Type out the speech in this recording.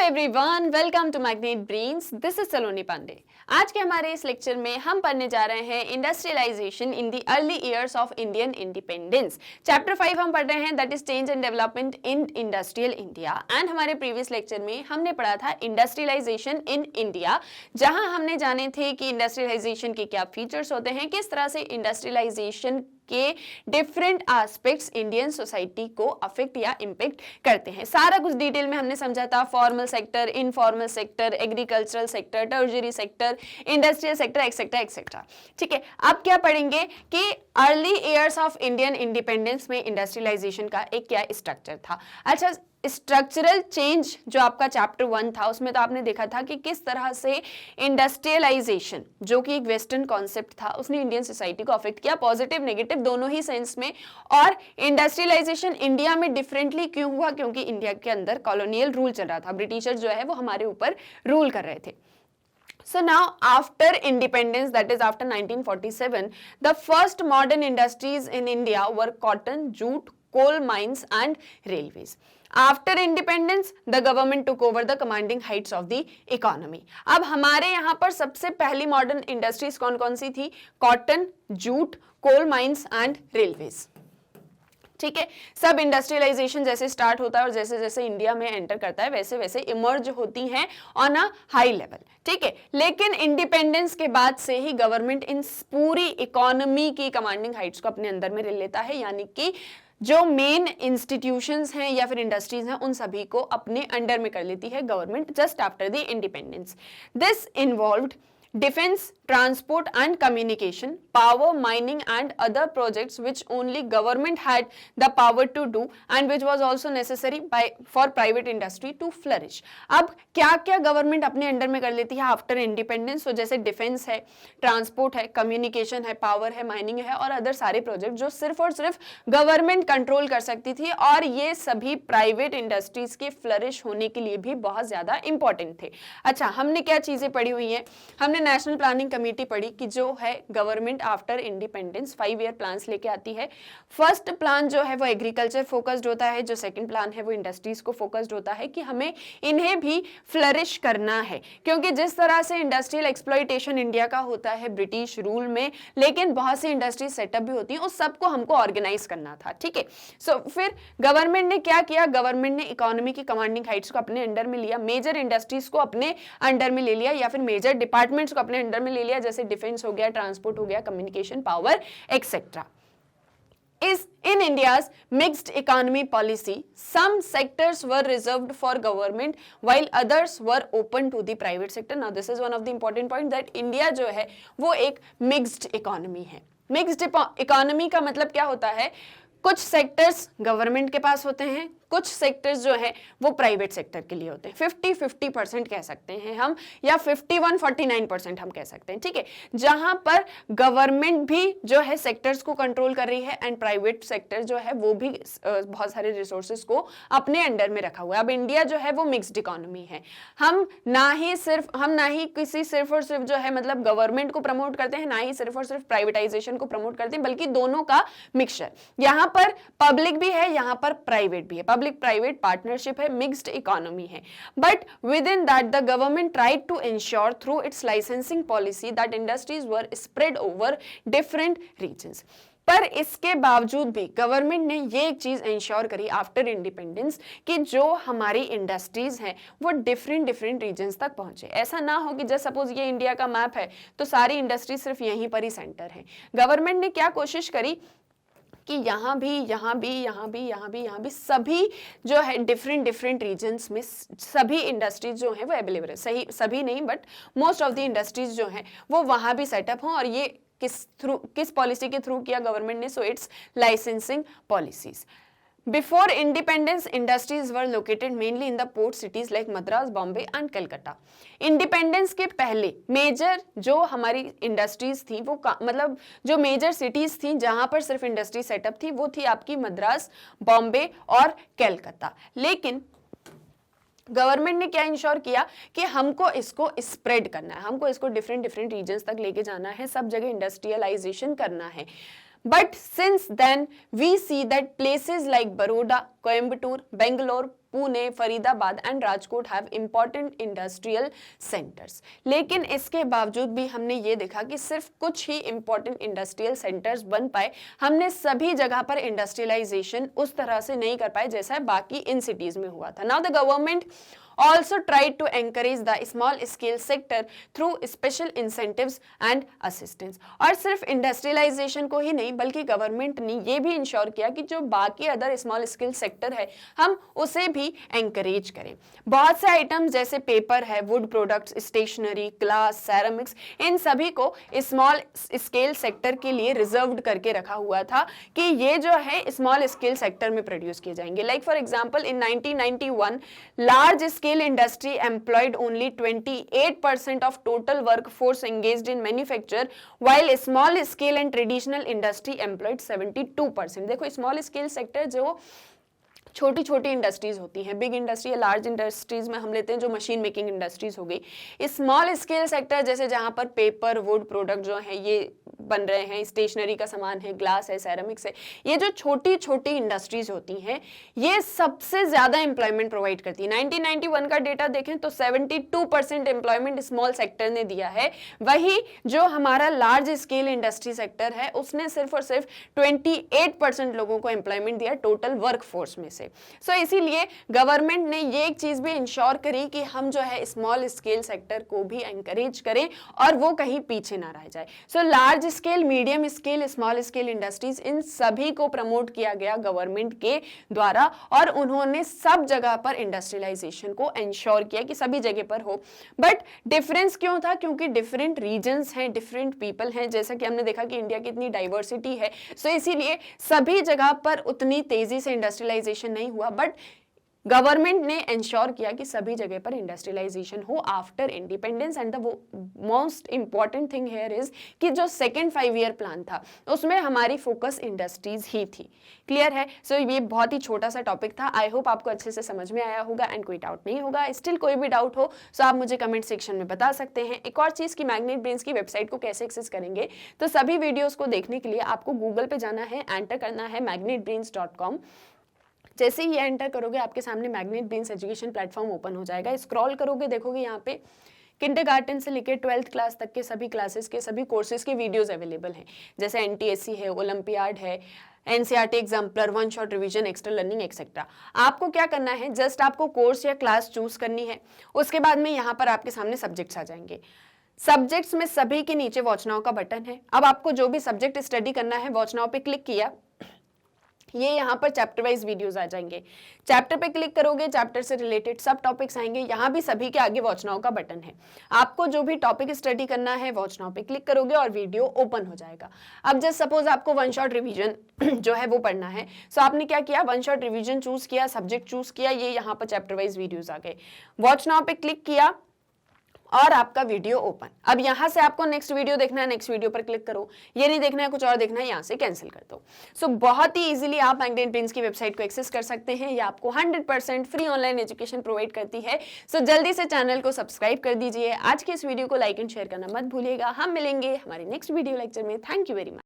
Everyone, welcome to magnet brains. This is Saloni Pandey. आज के हमारे इस लेक्चर में हम पढ़ने जा रहे हैं industrialisation in the early years of Indian independence. Chapter 5 हम पढ़ रहे हैं, that is change and development in industrial India. And हमारे प्रीवियस लेक्चर में हमने पढ़ा था इंडस्ट्रियलाइजेशन इन इंडिया, जहां हमने जाने थे कि इंडस्ट्रियलाइजेशन के क्या फीचर्स होते हैं, किस तरह से इंडस्ट्रियलाइजेशन के डिफरेंट एस्पेक्ट्स इंडियन सोसाइटी को अफेक्ट या इम्पैक्ट करते हैं। सारा कुछ डिटेल में हमने समझा था, formal sector, informal sector, agricultural sector, tertiary sector, industrial sector, etcetera etcetera. ठीक है, अब क्या पढ़ेंगे कि early years of Indian independence में इंडस्ट्रियलाइजेशन का एक क्या स्ट्रक्चर था। अच्छा, स्ट्रक्चरल चेंज जो आपका चैप्टर 1 था, उसमें तो आपने देखा था कि किस तरह से इंडस्ट्रियलाइजेशन, जो कि एक वेस्टर्न कॉन्सेप्ट था, उसने इंडियन सोसाइटी को अफेक्ट किया, पॉजिटिव नेगेटिव दोनों ही सेंस में। और इंडस्ट्रियलाइजेशन इंडिया में डिफरेंटली क्यों हुआ? क्योंकि इंडिया के अंदर कॉलोनियल रूल चल रहा था, ब्रिटिशर्स जो है वो हमारे ऊपर रूल कर रहे थे। So now after independence, that is after 1947, the first modern industries in India were cotton, jute, coal mines and railways. After independence, the government took over the commanding heights of the economy. अब हमारे यहाँ पर सबसे पहली modern industries कौन कौन सी थी? Cotton, jute, coal mines and railways. ठीक है, सब इंडस्ट्रियलाइजेशन जैसे स्टार्ट होता है और जैसे जैसे इंडिया में एंटर करता है वैसे वैसे इमर्ज होती हैं ऑन अ हाई लेवल। ठीक है, लेकिन इंडिपेंडेंस के बाद से ही गवर्नमेंट इन पूरी इकोनॉमी की कमांडिंग हाइट्स को अपने अंदर में ले लेता है, यानी कि जो मेन इंस्टीट्यूशंस हैं या फिर इंडस्ट्रीज हैं उन सभी को अपने अंडर में कर लेती है government just after the independence. This involved defense, transport and communication, power, mining and other projects which only government had the power to do and which was also necessary for private industry to flourish. अब क्या क्या government अपने under में कर लेती है after independence? तो जैसे डिफेंस है, ट्रांसपोर्ट है, कम्युनिकेशन है, पावर है, माइनिंग है और अदर सारे प्रोजेक्ट जो सिर्फ और सिर्फ गवर्नमेंट कंट्रोल कर सकती थी, और ये सभी प्राइवेट इंडस्ट्रीज के फ्लरिश होने के लिए भी बहुत ज्यादा इंपॉर्टेंट थे। अच्छा, हमने क्या चीजें पढ़ी हुई हैं? हमने नेशनल प्लानिंग कमेटी पढ़ी कि जो है government after independence 5 year plans लेके आती है। फर्स्ट प्लान जो है वो एग्रीकल्चर फोकस्ड होता है, जो सेकंड प्लान है वो इंडस्ट्रीज को फोकस्ड होता है कि हमें इन्हें भी फ्लरिश करना है, क्योंकि जिस तरह से इंडस्ट्रियल एक्सप्लॉयटेशन इंडिया का होता है ब्रिटिश रूल में, लेकिन बहुत सी इंडस्ट्रीज सेटअप भी होती हैं, उस सबको हमको ऑर्गेनाइज करना था। ठीक है, सो फिर गवर्नमेंट ने क्या किया? गवर्नमेंट ने इकोनॉमी की कमांडिंग हाइट्स को अपने अंडर में लिया, मेजर इंडस्ट्रीज को अपने अंडर में ले लिया या फिर मेजर डिपार्टमेंट्स को अपने अंडर में ले लिया, जैसे डिफेंस हो गया, ट्रांसपोर्ट हो गया, communication, power etcetera. Is in India's mixed economy policy, some sectors were reserved for government while others were open to the private sector. Now this is one of the important point that India जो है वो एक mixed economy है। mixed economy का मतलब क्या होता है? कुछ सेक्टर्स गवर्नमेंट के पास होते हैं, कुछ सेक्टर्स जो है वो प्राइवेट सेक्टर के लिए होते हैं। 50-50% कह सकते हैं हम, या 51-49% हम कह सकते हैं। ठीक है, जहां पर गवर्नमेंट भी जो है सेक्टर्स को कंट्रोल कर रही है एंड प्राइवेट सेक्टर जो है वो भी बहुत सारे रिसोर्सेज को अपने अंडर में रखा हुआ है। अब इंडिया जो है वो मिक्स्ड इकोनॉमी है। हम ना ही किसी सिर्फ और सिर्फ जो है मतलब गवर्नमेंट को प्रमोट करते हैं, ना ही सिर्फ और सिर्फ प्राइवेटाइजेशन को प्रमोट करते हैं, बल्कि दोनों का मिक्सचर। यहाँ पर पब्लिक भी है, यहाँ पर प्राइवेट भी है, पब्लिक प्राइवेट पार्टनरशिप है, मिक्स्ड इकोनॉमी है। But within that the government tried to ensure through its licensing policy that industries were spread over different regions. पर इसके बावजूद भी गवर्नमेंट ने ये एक चीज इंश्योर करी आफ्टर इंडिपेंडेंस कि जो हमारी इंडस्ट्रीज हैं वो डिफरेंट रीजन्स तक पहुंचे। ऐसा ना हो कि जैसे सपोज ये इंडिया का मैप है तो सारी इंडस्ट्री सिर्फ यहीं पर ही सेंटर है। गवर्नमेंट ने क्या कोशिश करी कि यहाँ भी सभी जो है डिफरेंट रीजन्स में सभी इंडस्ट्रीज जो है वो अवेलेबल है। सही सभी नहीं, but most of the industries जो हैं वो वहाँ भी सेटअप हों। और ये किस पॉलिसी के थ्रू किया गवर्नमेंट ने? So it's licensing policies. Before independence, industries were located mainly in the port cities like Madras, Bombay and Calcutta. Independence के पहले मेजर जो हमारी इंडस्ट्रीज थी वो मतलब जो मेजर सिटीज थी जहां पर सिर्फ इंडस्ट्री सेटअप थी वो थी आपकी मद्रास, बॉम्बे और कलकत्ता। लेकिन गवर्नमेंट ने क्या इंश्योर किया कि हमको इसको स्प्रेड करना है, हमको इसको डिफरेंट रीजन्स तक लेके जाना है, सब जगह इंडस्ट्रियलाइजेशन करना है। But since then, we see that places like Baroda, Coimbatore, Bangalore, Pune, Faridabad and Rajkot have important industrial centres. लेकिन इसके बावजूद भी हमने ये देखा कि सिर्फ कुछ ही इंपॉर्टेंट इंडस्ट्रियल सेंटर्स बन पाए, हमने सभी जगह पर इंडस्ट्रियलाइजेशन उस तरह से नहीं कर पाए जैसा बाकी इन सिटीज में हुआ था। Now the government also tried to encourage the small scale sector through special incentives and assistance। और सिर्फ इंडस्ट्रियलाइजेशन को ही नहीं बल्कि गवर्नमेंट ने ये भी इंश्योर किया कि जो बाकी अदर स्मॉल स्केल सेक्टर है हम उसे भी एंकरेज करें। बहुत से आइटम्स जैसे पेपर है, वुड प्रोडक्ट्स, स्टेशनरी, ग्लास, सैरामिक्स, इन सभी को स्मॉल स्केल सेक्टर के लिए रिजर्व्ड करके रखा हुआ था कि ये जो है स्मॉल स्केल सेक्टर में प्रोड्यूस किए जाएंगे। Like for example in 1991 large scale industry employed only 28% of total workforce engaged in manufacture, while small scale and traditional industry employed 72%। देखो स्मॉल स्केल सेक्टर जो छोटी छोटी इंडस्ट्रीज होती हैं, बिग इंडस्ट्री या लार्ज इंडस्ट्रीज में हम लेते हैं जो मशीन मेकिंग इंडस्ट्रीज हो गई। स्मॉल स्केल सेक्टर जैसे जहां पर पेपर, वुड प्रोडक्ट जो है ये बन रहे हैं, स्टेशनरी का सामान है, ग्लास है, सैरामिक्स है, ये जो छोटी छोटी इंडस्ट्रीज होती हैं ये सबसे ज्यादा एम्प्लॉयमेंट प्रोवाइड करती है। 1991 का डेटा देखें तो 72% एम्प्लॉयमेंट स्मॉल सेक्टर ने दिया है, वही जो हमारा लार्ज स्केल इंडस्ट्री सेक्टर है उसने सिर्फ और सिर्फ 28% लोगों को एम्प्लॉयमेंट दिया टोटल वर्कफोर्स में से। सो इसीलिए गवर्नमेंट ने ये एक चीज भी इंश्योर करी कि हम जो है स्मॉल स्केल सेक्टर को भी एंकरेज करें और वो कहीं पीछे ना रह जाए। So large scale, medium scale, small scale industries, इन सभी को प्रमोट किया गया गवर्नमेंट के द्वारा और उन्होंने सब जगह पर इंडस्ट्रियलाइजेशन को इंश्योर किया कि सभी जगह पर हो। बट डिफरेंस क्यों था? क्योंकि डिफरेंट रीजन्स हैं, डिफरेंट पीपल हैं, जैसा कि हमने देखा कि इंडिया की इतनी डाइवर्सिटी है। सो इसीलिए सभी जगह पर उतनी तेजी से इंडस्ट्रियलाइजेशन नहीं हुआ, बट गवर्नमेंट ने इंश्योर किया कि सभी जगह पर इंडस्ट्रियलाइजेशन हो after independence. And the most important thing here is कि जो सेकेंड 5 ईयर प्लान था उसमें हमारी फोकस इंडस्ट्रीज ही थी। क्लियर है? सो ये बहुत ही छोटा सा टॉपिक था। आई होप आपको अच्छे से समझ में आया होगा एंड कोई डाउट नहीं होगा। स्टिल कोई भी डाउट हो सो आप मुझे कमेंट सेक्शन में बता सकते हैं। एक और चीज़ कि मैग्नेट ब्रेन्स की वेबसाइट को कैसे एक्सेस करेंगे, तो सभी वीडियोज़ को देखने के लिए आपको गूगल पे जाना है, एंटर करना है magnetbrains.com। जैसे ही एंटर करोगे आपके सामने magnet brains education platform open हो जाएगा। स्क्रॉल करोगे, देखोगे यहाँ पे किंडरगार्टन से लेकर 12th क्लास तक के सभी क्लासेस के सभी कोर्सेज के वीडियोस अवेलेबल हैं, जैसे NTSC है, ओलंपियाड है, NCERT exemplar, one shot revision, extra learning etcetera. आपको क्या करना है, जस्ट आपको कोर्स या क्लास चूज करनी है। उसके बाद में यहाँ पर आपके सामने सब्जेक्ट्स आ जाएंगे। सब्जेक्ट्स में सभी के नीचे वॉच नाउ का बटन है। अब आपको जो भी सब्जेक्ट स्टडी करना है वॉच नाउ पे क्लिक किया, ये यहाँ पर चैप्टर वाइज वीडियोस आ जाएंगे। चैप्टर पे क्लिक करोगे, चैप्टर से रिलेटेड सब टॉपिक्स आएंगे। यहाँ भी सभी के आगे वॉच नाउ का बटन है। आपको जो भी टॉपिक स्टडी करना है वॉच नाउ पे क्लिक करोगे और वीडियो ओपन हो जाएगा। अब जस्ट सपोज आपको वन शॉट रिवीजन जो है वो पढ़ना है, सो आपने क्या किया, वन शॉट रिवीजन चूज किया, सब्जेक्ट चूज किया, ये यहाँ पर चैप्टर वाइज वीडियोज आ गए। वॉच नाउ पे क्लिक किया और आपका वीडियो ओपन। अब यहाँ से आपको नेक्स्ट वीडियो देखना है, नेक्स्ट वीडियो पर क्लिक करो। ये नहीं देखना है, कुछ और देखना है, यहाँ से कैंसिल कर दो। सो बहुत ही इजीली आप मैग्नेट ब्रेन्स की वेबसाइट को एक्सेस कर सकते हैं। ये आपको 100% फ्री ऑनलाइन एजुकेशन प्रोवाइड करती है। सो जल्दी से चैनल को सब्सक्राइब कर दीजिए। आज के इस वीडियो को लाइक एंड शेयर करना मत भूलिएगा। हम मिलेंगे हमारे नेक्स्ट वीडियो लेक्चर में। Thank you very much.